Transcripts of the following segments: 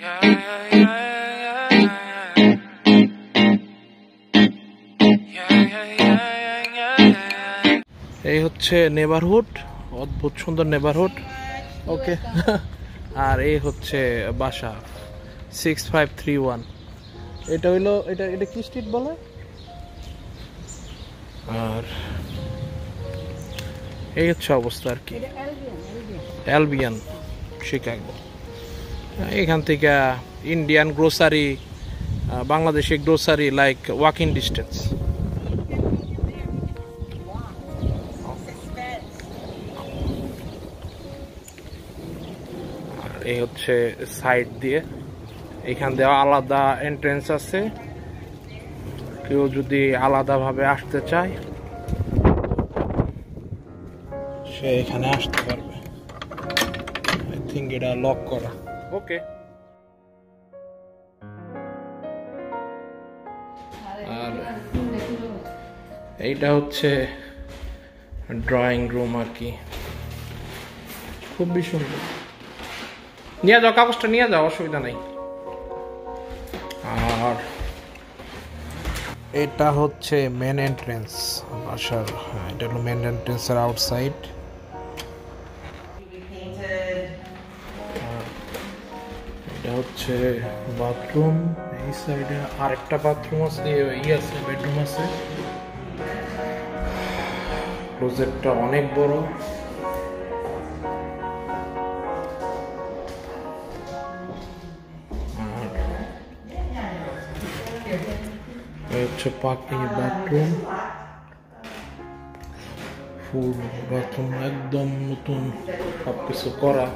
এই হচ্ছে নেবারহুড, অদ্ভুত সুন্দর নেবারহুড। ওকে। আর এই হচ্ছে বাসা 6531। এটা হইলো এটা এটা কি স্ট্রিট বলে? আর এই হচ্ছে অবস্থা আর কি। অ্যালবিয়ান শিকাগো। এখান থেকে Indian grocery, Bangladeshi grocery like walking distance. আর এই হচ্ছে সাইড দিয়ে, এখান দিয়ে আলাদা এন্ট্রেন্স আছে, কেউ যদি আলাদাভাবে আসতে চায় সে এখানে আসতে পারবে। আই থিঙ্ক এটা লক করা। ওকে। আর এইটা হচ্ছে ড্রয়িং রুম আর কি, খুবই সুন্দর। নিয়ে যাও, কাগজটা নিয়ে যাও, অসুবিধা নাই। আর এটা হচ্ছে মেন এন্ট্রেন্স বাসার। এটা হলো মেন এন্ট্রেন্সের আউটসাইড। এটা হচ্ছে বাথরুম। এই সাইডে আরেকটা বাথরুম আছে, আছে বেডরুম আছে। ক্লোজেটটা অনেক বড়। হচ্ছে পার্কিং বাথরুম, ফুল বাথরুম, একদম নতুন সবকিছু করা।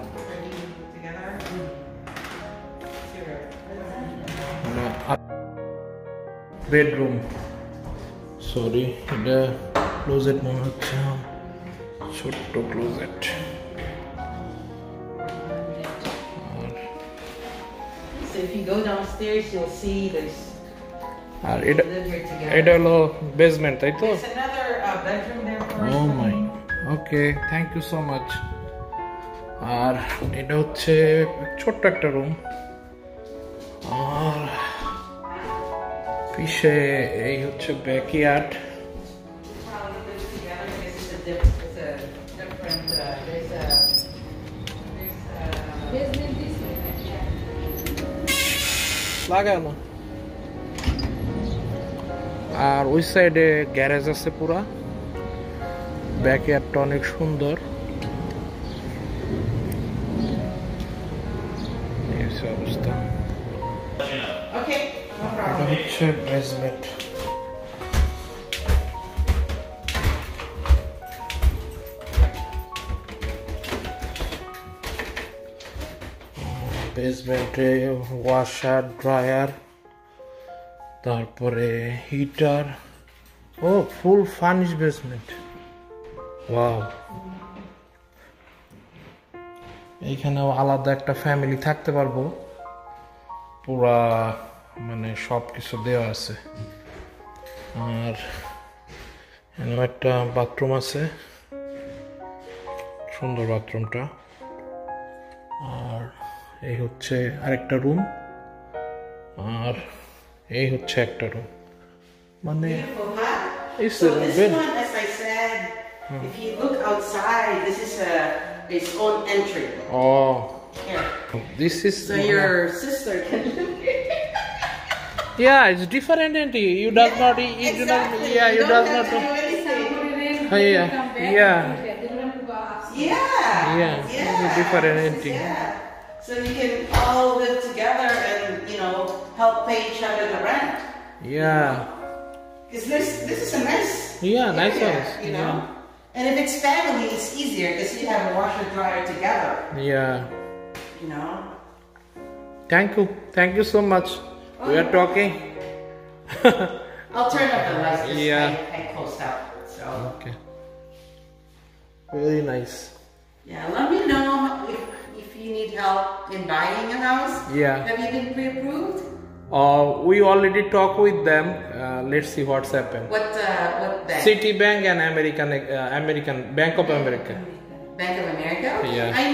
বেডরুম, সরি এটা ক্লোজেট মনে হচ্ছে, ছোট্ট ক্লোজেট। আর এটা হলো বেসমেন্ট, তাই তো? ও মাই, ওকে, থ্যাংক ইউ সো মাচ। আর এটা হচ্ছে ছোট্ট একটা রুম। আর পিছে এই হচ্ছে ব্যাকইয়ার্ড। লাগাও না। আর ওই সাইডে গ্যারেজ আছে পুরা। ব্যাকইয়ার্ডটা অনেক সুন্দর। অবস্থা। এটা হচ্ছে বেসমেন্ট। বেসমেন্টে ওয়াশার, ড্রায়ার, তারপরে হিটার। ও, ফুল ফার্নিশ বেসমেন্ট। ওয়াও। এইখানেও আলাদা একটা ফ্যামিলি থাকতে পারবো, পুরা মানে সব কিছু দেওয়া আছে। আর এখানে একটা বাথরুম আছে, সুন্দর বাথরুমটা। আর এই হচ্ছে আরেকটা রুম, আর এই হচ্ছে একটা রুম। মানে It's so this one, as I said, if you look outside, this is its own entry. Oh, here. This is so your sister can live here. Yeah, it's different entity. You does not. You Exactly. do not. Yeah, you does not. Do anything. Yeah, yeah, Yeah. It's a different entity. Yeah. So you can all live together and help pay each other the rent. Yeah. Because this is a nice. Yeah, nice area, house. You know. And if it's family, it's easier because you have a washer dryer together. Yeah. You know. Thank you so much. We are talking. I'll turn up the lights. Yeah. I closed out. So. Okay. Very nice. Yeah, let me know if you need help in buying a house. Yeah. Have you been pre-approved? We already talked with them. Let's see what's happened. What bank? Citibank and American Bank of America. Bank of America? Yeah. I know.